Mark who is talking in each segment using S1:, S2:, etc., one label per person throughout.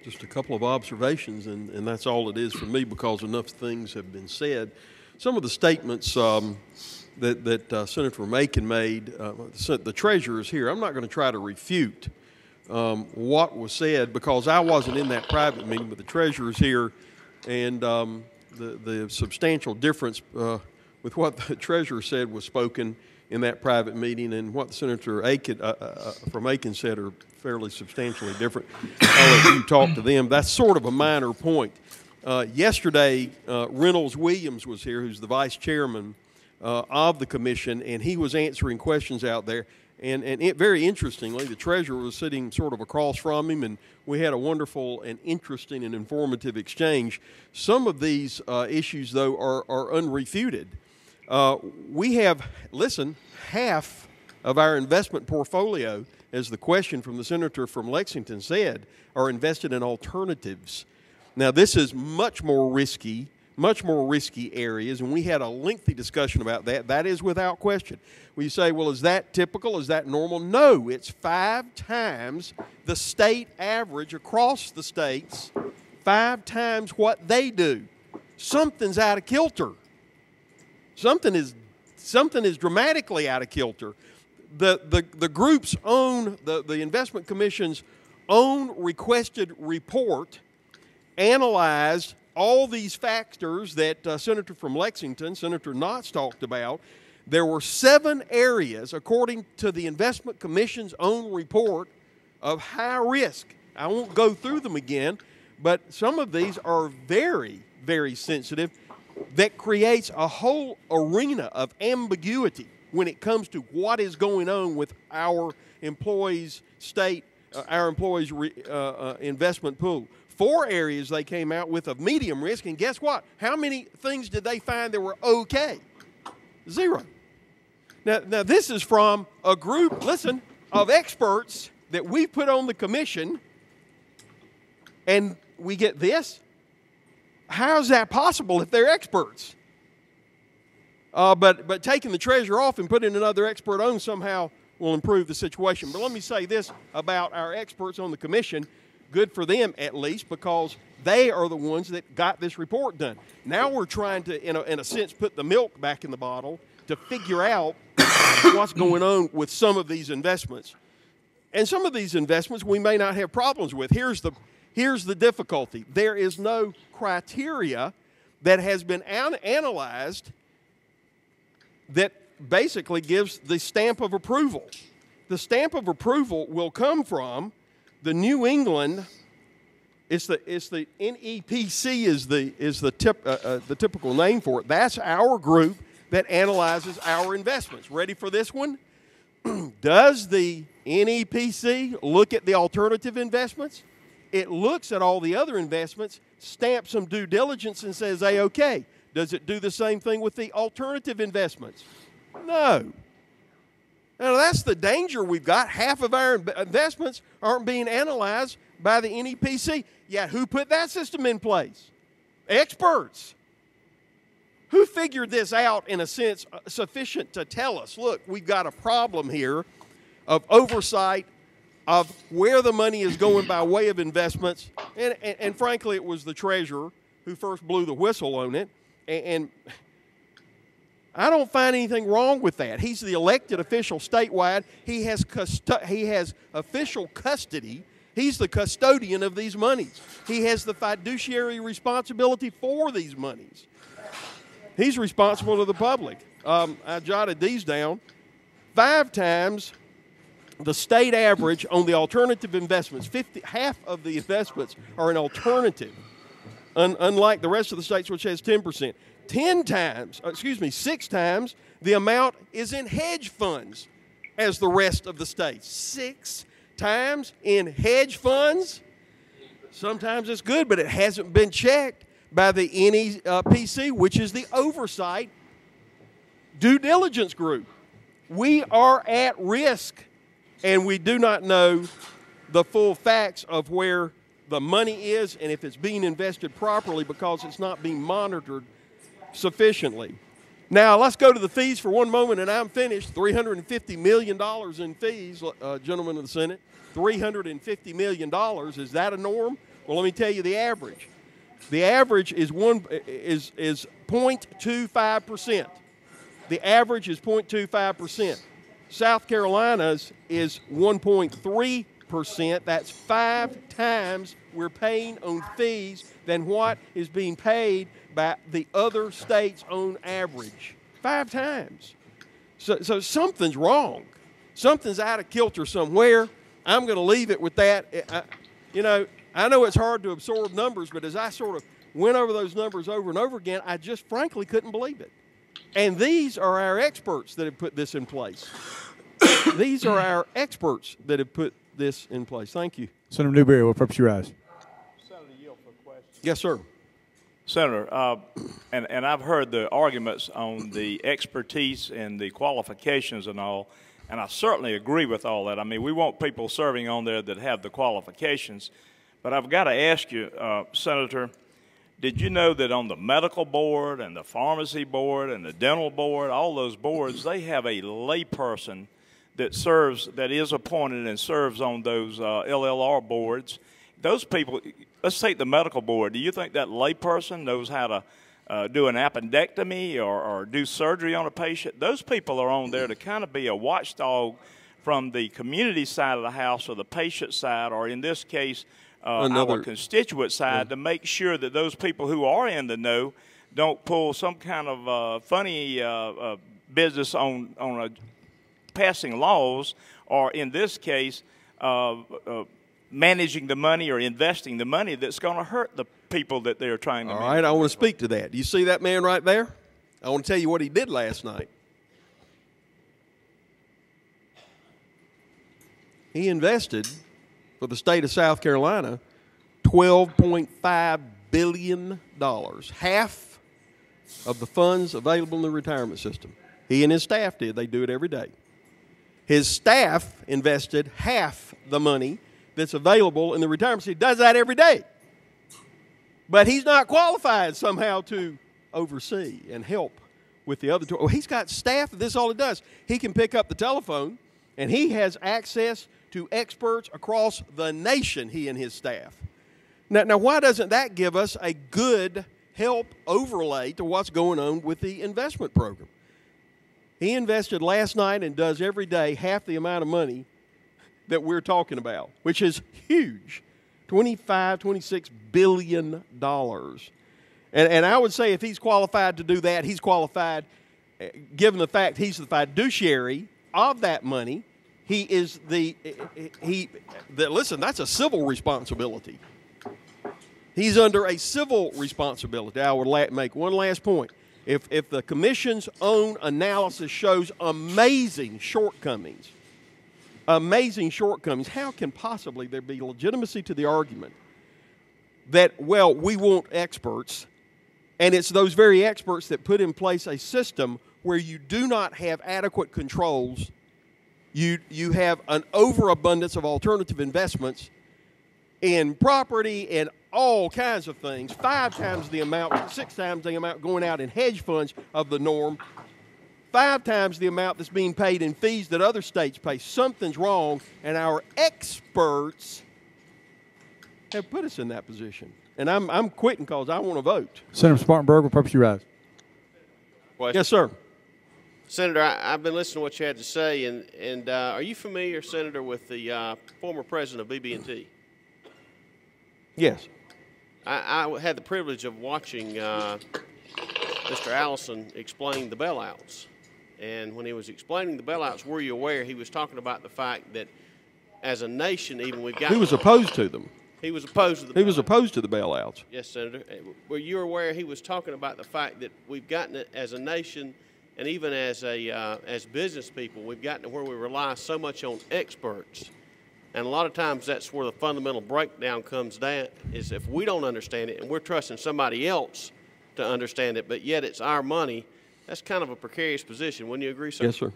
S1: Just a couple of observations, and that's all it is for me because enough things have been said. Some of the statements that Senator Macon made, the treasurer is here. I'm not going to try to refute what was said because I wasn't in that private meeting, but the treasurer is here, and the substantial difference with what the treasurer said was spoken in that private meeting and what Senator from Aiken said are fairly substantially different. I'll let you talk to them. That's sort of a minor point. Yesterday, Reynolds Williams was here, who's the vice chairman of the commission, and he was answering questions out there. And very interestingly, the treasurer was sitting sort of across from him, and we had a wonderful and interesting and informative exchange. Some of these issues, though, are unrefuted. We have, listen, half of our investment portfolio, as the question from the senator from Lexington said, are invested in alternatives. Now, this is much more risky areas, and we had a lengthy discussion about that. That is without question. We say, well, is that typical? Is that normal? No, it's 5 times the state average across the states, 5 times what they do. Something's out of kilter. Something is dramatically out of kilter. The group's own, the Investment Commission's own requested report analyzed all these factors that Senator from Lexington, Senator Knotts, talked about. There were 7 areas, according to the Investment Commission's own report, of high risk. I won't go through them again, but some of these are very, very sensitive. That creates a whole arena of ambiguity when it comes to what is going on with our employees' investment pool. 4 areas they came out with of medium risk, and guess what? How many things did they find that were okay? 0. Now this is from a group, listen, of experts that we put on the commission, and we get this. How is that possible if they're experts? But taking the treasurer off and putting another expert on somehow will improve the situation. But let me say this about our experts on the commission. Good for them, at least, because they are the ones that got this report done. Now we're trying to, in a sense, put the milk back in the bottle to figure out what's going on with some of these investments. And some of these investments we may not have problems with. Here's the difficulty. There is no criteria that has been analyzed that basically gives the stamp of approval. The stamp of approval will come from the New England. It's the NEPC is the typical name for it. That's our group that analyzes our investments. Ready for this one? Does the NEPC look at the alternative investments? It looks at all the other investments, stamps some due diligence, and says, hey, okay. Does it do the same thing with the alternative investments? No. Now, that's the danger we've got. Half of our investments aren't being analyzed by the NEPC. Yet who put that system in place? Experts. Who figured this out in a sense sufficient to tell us, look, we've got a problem here of oversight of where the money is going by way of investments. And frankly, it was the treasurer who first blew the whistle on it. And I don't find anything wrong with that. He's the elected official statewide. He has official custody. He's the custodian of these monies. He has the fiduciary responsibility for these monies. He's responsible to the public. I jotted these down. 5 times the state average on the alternative investments. Half of the investments are in alternative, unlike the rest of the states, which has 10%. 6 times the amount is in hedge funds as the rest of the states. 6 times in hedge funds. Sometimes it's good, but it hasn't been checked by the NEPC, which is the oversight due diligence group. We are at risk, and we do not know the full facts of where the money is and if it's being invested properly because it's not being monitored sufficiently. Now, let's go to the fees for one moment, and I'm finished. $350 million in fees, gentlemen of the Senate. $350 million. Is that a norm? Well, let me tell you the average. The average is 0.25%. The average is 0.25%. South Carolina's is 1.3%. That's 5 times we're paying on fees than what is being paid by the other states on average. 5 times. So something's wrong. Something's out of kilter somewhere. I'm going to leave it with that. I know it's hard to absorb numbers, but as I sort of went over those numbers over and over again, I just frankly couldn't believe it. And these are our experts that have put this in place. These are our experts that have put this in place. Thank you.
S2: Senator Newberry, what purpose you rise?
S3: Senator, yield for questions.
S1: Yes, sir.
S3: Senator, and I've heard the arguments on the expertise and the qualifications and all, and I certainly agree with all that. I mean, we want people serving on there that have the qualifications. But I've got to ask you, Senator, did you know that on the medical board and the pharmacy board and the dental board, all those boards, they have a layperson that serves, that is appointed and serves on those LLR boards? Those people, let's take the medical board. Do you think that layperson knows how to do an appendectomy or do surgery on a patient? Those people are on there to kind of be a watchdog from the community side of the house or the patient side, or in this case, our constituent side, to make sure that those people who are in the know don't pull some kind of funny business on passing laws, or in this case, managing the money or investing the money that's going to hurt the people that they're trying to manage.
S1: All right, I want to speak to that. Do you see that man right there? I want to tell you what he did last night. He invested for the state of South Carolina $12.5 billion, half of the funds available in the retirement system. He and his staff did. They do it every day. His staff invested half the money that's available in the retirement system. He does that every day. But he's not qualified somehow to oversee and help with the other two. Well, he's got staff. This is all it does. He can pick up the telephone, and he has access to experts across the nation, he and his staff. Now, why doesn't that give us a good help overlay to what's going on with the investment program? He invested last night and does every day half the amount of money that we're talking about, which is huge, $26 billion. And I would say if he's qualified to do that, he's qualified, given the fact he's the fiduciary of that money. He is listen, that's a civil responsibility. He's under a civil responsibility. I would make one last point. If the commission's own analysis shows amazing shortcomings, how can possibly there be legitimacy to the argument that, well, we want experts, and it's those very experts that put in place a system where you do not have adequate controls. You have an overabundance of alternative investments in property and all kinds of things, 5 times the amount, 6 times the amount going out in hedge funds of the norm, 5 times the amount that's being paid in fees that other states pay. Something's wrong, and our experts have put us in that position. And I'm quitting because I want to vote.
S2: Senator Spartanburg, what purpose you rise?
S1: Yes, sir.
S4: Senator, I've been listening to what you had to say, and are you familiar, Senator, with the former president of BB&T?
S1: Yes.
S4: I had the privilege of watching Mr. Allison explain the bailouts. And when he was explaining the bailouts, were you aware he was talking about the fact that as a nation, even we've got...
S1: He was opposed to them.
S4: He was opposed to the bailouts.
S1: He was opposed to the bailouts.
S4: Yes, Senator. Were you aware he was talking about the fact that we've gotten it as a nation, and even as business people, we've gotten to where we rely so much on experts. And a lot of times that's where the fundamental breakdown comes down, is if we don't understand it and we're trusting somebody else to understand it, but yet it's our money, that's kind of a precarious position. Wouldn't you agree, sir?
S1: Yes, sir.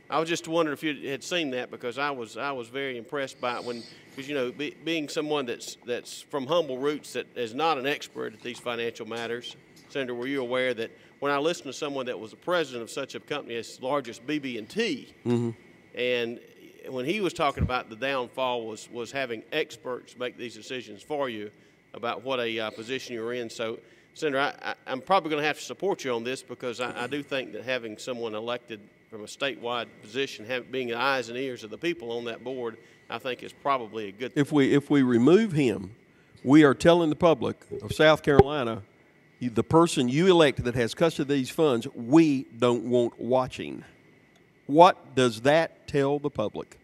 S4: I was just wondering if you had seen that, because I was very impressed by it because, you know, being someone that's from humble roots, that is not an expert at these financial matters. Senator, were you aware that when I listened to someone that was the president of such a company as large as BB&T, and when he was talking about the downfall was having experts make these decisions for you about what a position you're in. So, Senator, I'm probably going to have to support you on this because I do think that having someone elected from a statewide position, being the eyes and ears of the people on that board, I think is probably a good thing.
S1: If we remove him, we are telling the public of South Carolina, the person you elect that has custody of these funds, we don't want watching. What does that tell the public?